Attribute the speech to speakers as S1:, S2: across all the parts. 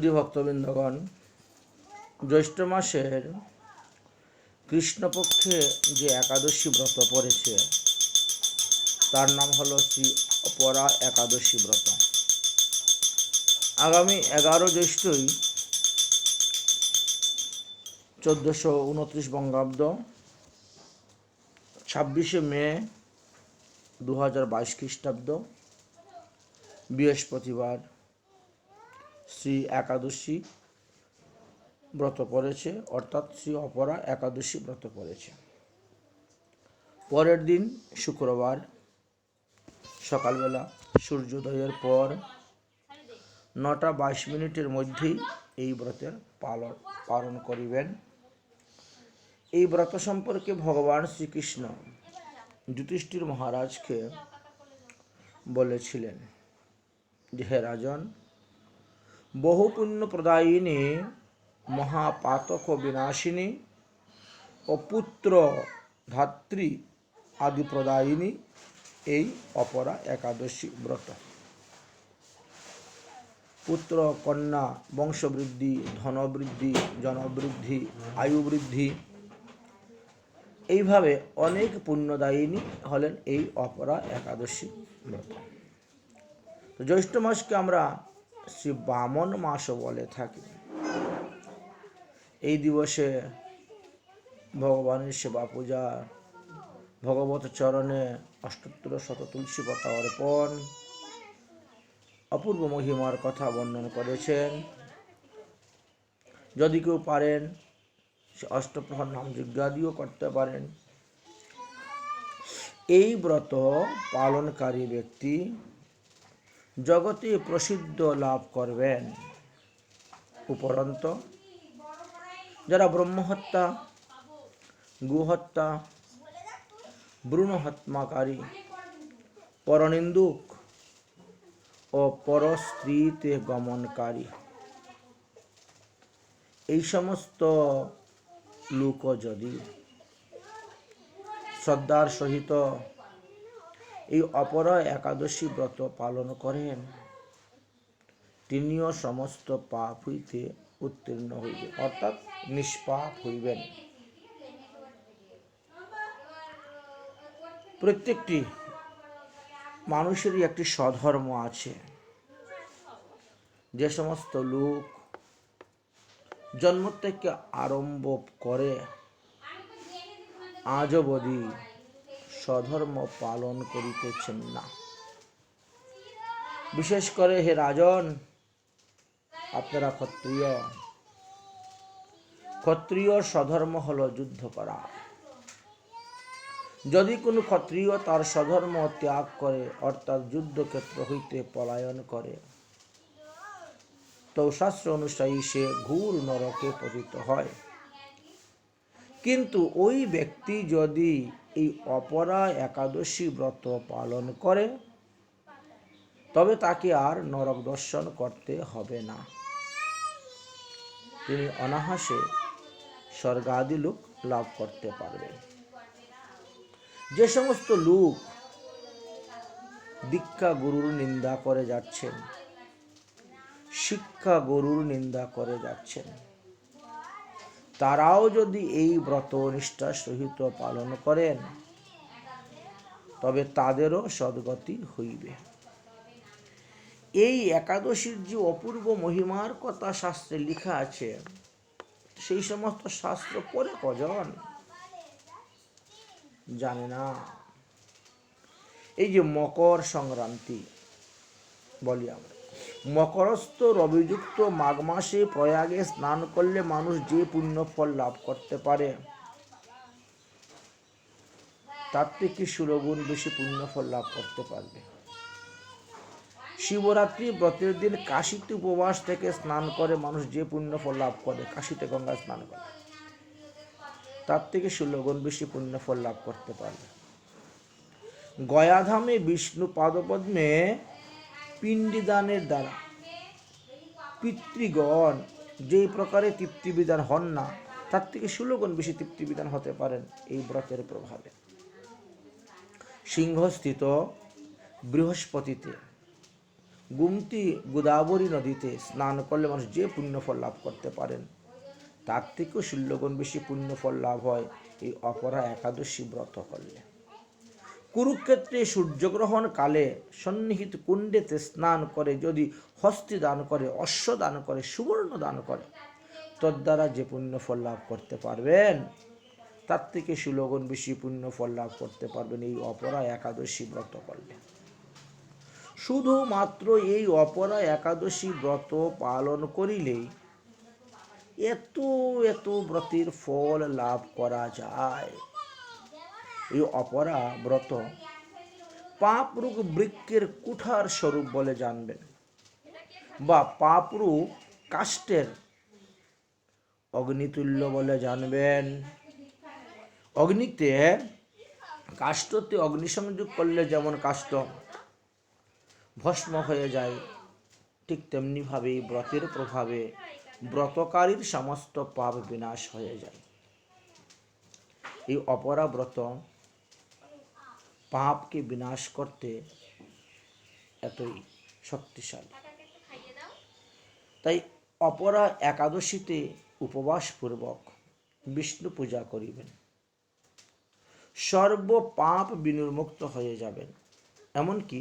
S1: প্রিয় ভক্তবৃন্দগণ, জ্যৈষ্ঠ মাসের কৃষ্ণপক্ষে যে একাদশী ব্রত পড়েছে তার নাম হলো শ্রী অপরা একাদশী ব্রত। আগামী 11 জ্যৈষ্ঠই 1429 বঙ্গাব্দ, 26শে মে 2022 খ্রিস্টাব্দ, বৃহস্পতিবার শ্রী একাদশী ব্রত পড়েছে, অর্থাৎ শ্রী অপরা একাদশী ব্রত পড়েছে। পরের দিন শুক্রবার সকালবেলা সূর্যোদয়ের পর 9:22 মধ্যেই এই ব্রতের পালন করিবেন। এই ব্রত সম্পর্কে ভগবান শ্রীকৃষ্ণ যুধিষ্ঠির মহারাজকে বলেছিলেন যে, হে রাজন, বহু পুণ্য প্রদায়িনী, মহাপাতক বিনাশিনী ও পুত্র ধাত্রী আদি প্রদায়িনী এই অপরা একাদশী ব্রত। পুত্র কন্যা বংশবৃদ্ধি, ধনবৃদ্ধি, জনবৃদ্ধি, আয়ু বৃদ্ধি, এইভাবে অনেক পুণ্যদায়িনী হলেন এই অপরা একাদশী ব্রত। তো জ্যৈষ্ঠ মাসকে আমরা শ্রী বামন মাসও বলে থাকি। এই দিবসে ভগবানের সেবা পূজা, ভগবত চরণে অষ্টোত্তর শত তুলসী পাতা অর্পণ, অপূর্ব মহিমার কথা বর্ণন করেছেন। যদি কেউ পারেন সে অষ্টপ্রহর নাম যজ্ঞাদিও করতে পারেন। এই ব্রত পালনকারী ব্যক্তি জগতে প্রসিদ্ধ লাভ করবেন। উপরন্ত যারা ব্রহ্মহত্যা, গোহত্যা, ভ্রূণহত্যাকারী, পরনিন্দুক ও পরস্ত্রীতে গমনকারী, এই সমস্ত লোক যদি শ্রদ্ধার সহিত এই অপরা একাদশী ব্রত পালন করেন, তিনিও সমস্ত পাপ হইতে উত্তীর্ণ হইবেন, অর্থাৎ নিষ্পাপ হইবেন। প্রত্যেকটি মানুষেরই একটি স্বধর্ম আছে। যে সমস্ত লোক জন্ম থেকে আরম্ভ করে আজ অবধি স্বধর্ম পালন করিতেছেন না, বিশেষ করে হে রাজন, আপনারা ক্ষত্রিয়। ক্ষত্রিয় স্বধর্ম হলো যুদ্ধ করা। যদি কোনো ক্ষত্রিয় তার স্বধর্ম ত্যাগ করে, অর্থাৎ যুদ্ধক্ষেত্র হইতে পলায়ন করে, তো শাস্ত্র অনুযায়ী সে ঘোর নরকে পতিত হয়। কিন্তু ওই ব্যক্তি যদি এই অপরা একাদশী ব্রত পালন করে, তবে তাকে আর নরক দর্শন করতে হবে না। তিনি অনায়াসে স্বর্গাদি লোক লাভ করতে পারবেন। যে সমস্ত লোক দীক্ষা গুরুর নিন্দা করে যাচ্ছেন, শিক্ষা গুরুর নিন্দা করে যাচ্ছেন, তারাও যদি এই ব্রত নিষ্ঠার সহিত পালন করেন, তবে তাদেরও সদ্গতি হইবে। এই একাদশীর যে অপূর্ব মহিমার কথা শাস্ত্রে লেখা আছে, সেই সমস্ত শাস্ত্র পড়ে কজন জানে না। এই যে মকর সংক্রান্তি বলি আমরা, মকরস্থ রবিযুক্ত মাঘ মাসে প্রয়াগে স্নান করলে মানুষ যে পুণ্য ফল লাভ করতে পারে, তার থেকে 16 গুণ বেশি পুণ্য ফল লাভ করতে পারবে। শিবরাত্রি ব্রতের দিন কাশীতে উপবাস থেকে স্নান করে মানুষ যে পুণ্য ফল লাভ করে, কাশীতে গঙ্গা স্নান করে, তার থেকে 16 গুণ বেশি পুণ্য ফল লাভ করতে পারবে। গয়াধামে বিষ্ণু পাদপদ্মে পিণ্ডিদানের দ্বারা পিতৃগণ যে প্রকারে তৃপ্তিবিধান হন না, তার থেকে 16 গুণ বেশি তৃপ্তিবিধান হতে পারেন এই ব্রতের প্রভাবে। সিংহস্থিত বৃহস্পতিতে গুমতি গোদাবরী নদীতে স্নান করলে মানুষ যে পুণ্যফল লাভ করতে পারেন, তার থেকেও 16 গুণ বেশি পুণ্যফল লাভ হয় এই অপরা একাদশী ব্রত করলে। কুরুক্ষেত্রে সূর্যগ্রহণ কালে সন্নিহিত কুণ্ডেতে স্নান করে যদি হস্তি দান করে, অশ্ব দান করে, সুবর্ণ দান করে, তদ্বারা যে পুণ্যফল লাভ করতে পারবেন, তার থেকে 16 গুণ বেশি পুণ্যফল লাভ করতে পারবেন এই অপরা একাদশী ব্রত করলে। শুধুমাত্র এই অপরা একাদশী ব্রত পালন করিলেই এত এত ব্রতের ফল লাভ করা যায়। এই অপরা ব্রত পাপরূপ বৃক্ষের কুঠার স্বরূপ বলে জানবেন, বা পাপরূপ কাষ্ঠের অগ্নিতুল্য বলে জানবেন। অগ্নিতে কাষ্ঠতে অগ্নিসংযোগ করলে যেমন কাষ্ঠ ভস্ম হয়ে যায়, ঠিক তেমনিভাবে ব্রতের প্রভাবে ব্রতকারীর সমস্ত পাপ বিনাশ হয়ে যায়। এই অপরা ব্রত পাপকে বিনাশ করতে এতই শক্তিশালী। তাই অপরা একাদশীতে উপবাস পূর্বক বিষ্ণু পূজা করিবেন, সর্ব পাপ বিনির্মুক্ত হয়ে যাবেন, এমনকি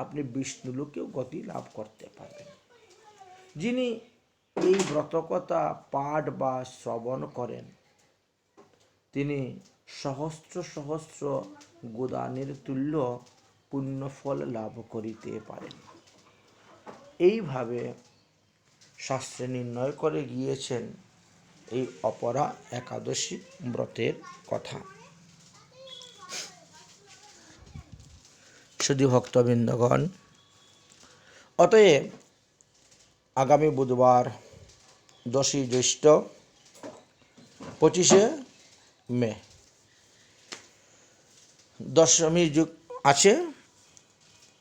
S1: আপনি বিষ্ণুলোকেও গতি লাভ করতে পারবেন। যিনি এই ব্রতকথা পাঠ বা শ্রবণ করেন, তিনি সহস্র সহস্র গোদানের তুল্য পুণ্যফল লাভ করিতে পারেন। এইভাবে শাস্ত্রে নির্ণয় করে গিয়েছেন এই অপরা একাদশী ব্রতের কথা। শুধু ভক্তবৃন্দগণ, অতএব আগামী বুধবার 10ই জ্যৈষ্ঠ 25শে মে দশমী যুগ আছে।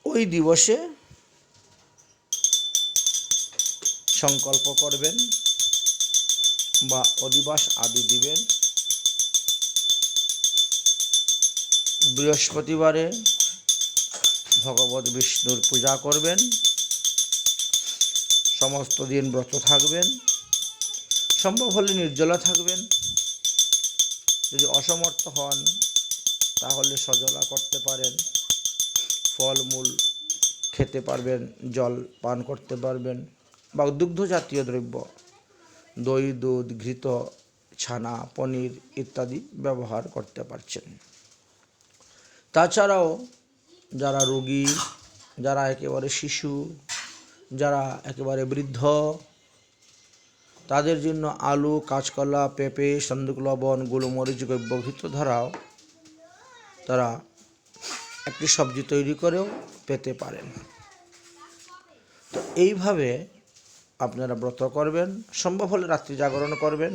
S1: ওই দিবসে সংকল্প করবেন বা অধিবাস আদি দিবেন। বৃহস্পতিবারে ভগবত বিষ্ণুর পূজা করবেন, সমস্ত দিন ব্রত থাকবেন, সম্ভব হলে নির্জলা থাকবেন। যদি অসমর্থ হন তাহলে সজলা করতে পারেন, ফলমূল খেতে পারবেন, জল পান করতে পারবেন, বা দুগ্ধ জাতীয় দ্রব্য দই, দুধ, ঘৃত, ছানা, পনির ইত্যাদি ব্যবহার করতে পারছেন। তাছাড়াও যারা রোগী, যারা একেবারে শিশু, যারা একেবারে বৃদ্ধ, তাদের জন্য আলু, কাঁচকলা, পেঁপে, সন্দুক লবণ, গোলমরিচ, গব্যঘৃত ধারাও তারা একটি সবজি তৈরি করেও পেতে পারেন। তো এইভাবে আপনারা ব্রত করবেন, সম্ভব হলে রাত্রি জাগরণ করবেন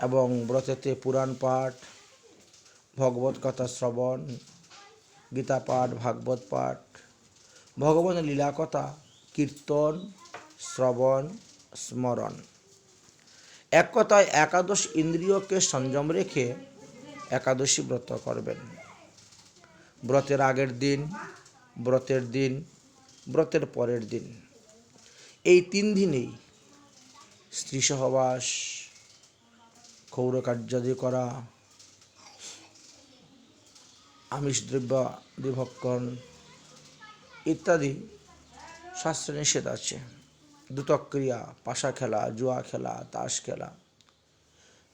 S1: এবং ব্রতেতে পুরাণ পাঠ, ভগবত কথা শ্রবণ, গীতা পাঠ, ভাগবত পাঠ, ভগবানের লীলা কথা, কীর্তন, শ্রবণ, স্মরণ, এক কথায় একাদশ ইন্দ্রিয়কে সংযম রেখে একাদশী ব্রত করবেন। ব্রতের আগের দিন, ব্রতের দিন, ব্রতের পরের দিন, এই 3 দিনেই স্ত্রী সহবাস, ক্ষৌর কার্যাদি করা, আমিষ দ্রব্য ভক্ষণ ইত্যাদি শাস্ত্রে নিষেধ আছে। দ্রুতক্রিয়া, পাশা খেলা, জুয়া খেলা, তাস খেলা,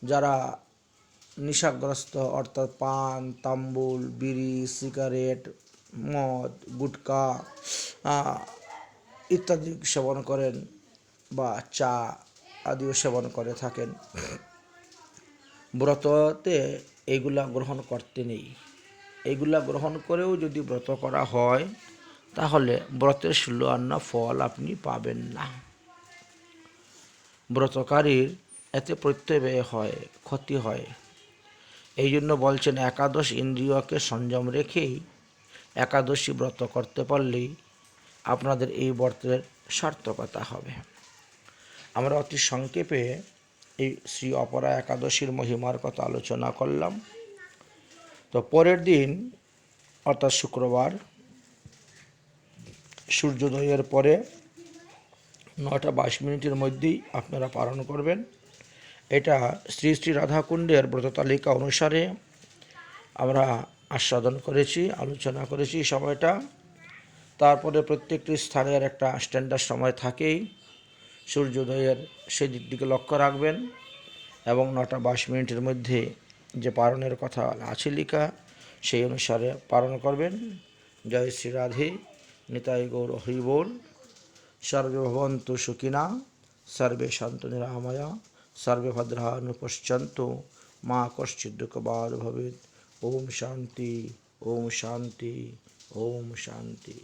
S1: যারা নেশাগ্রস্ত অর্থাৎ পান, তাম্বুল, বিড়ি, সিগারেট, মদ, গুটকা ইত্যাদি সেবন করেন বা চা আদিও সেবন করে থাকেন, ব্রততে এইগুলা গ্রহণ করতে নেই। এইগুলা গ্রহণ করেও যদি ব্রত করা হয় তাহলে ব্রতের 16 আনা ফল আপনি পাবেন না। ব্রতকারীর এতে প্রত্যয় হয়, ক্ষতি হয়। এই জন্য বলছেন একাদশ ইন্দ্রিয়কে সংযম রেখেই একাদশী ব্রত করতে পারলেই আপনাদের এই ব্রতের সার্থকতা হবে। আমরা অতি সংক্ষেপে এই শ্রী অপরা একাদশীর মহিমার কথা আলোচনা করলাম। তো পরের দিন অর্থাৎ শুক্রবার সূর্যোদয়ের পরে 9:22 মধ্যেই আপনারা পালন করবেন। এটা শ্রী শ্রী রাধাকুণ্ডের ব্রত তালিকা অনুসারে আমরা আস্বাদন করেছি, আলোচনা করেছি সময়টা। তারপরে প্রত্যেকটি স্থানের একটা স্ট্যান্ডার্ড সময় থাকেই, সূর্যোদয়ের সেদিক দিকে লক্ষ্য রাখবেন এবং 9:22 মধ্যে যে পালনের কথা আছে লেখা সেই অনুসারে পালন করবেন। জয় শ্রী রাধে, নিতাই গৌর হরি বল। সর্বে ভবন্তু সুখিনা, সর্বে সন্তু নিরাময়া, সর্বে ভদ্রাণি পশ্যন্তু, মা কশ্চিৎ দুঃখভাগ্ ভবেৎ। ওম শান্তি, ওম শান্তি, ওম শান্তি।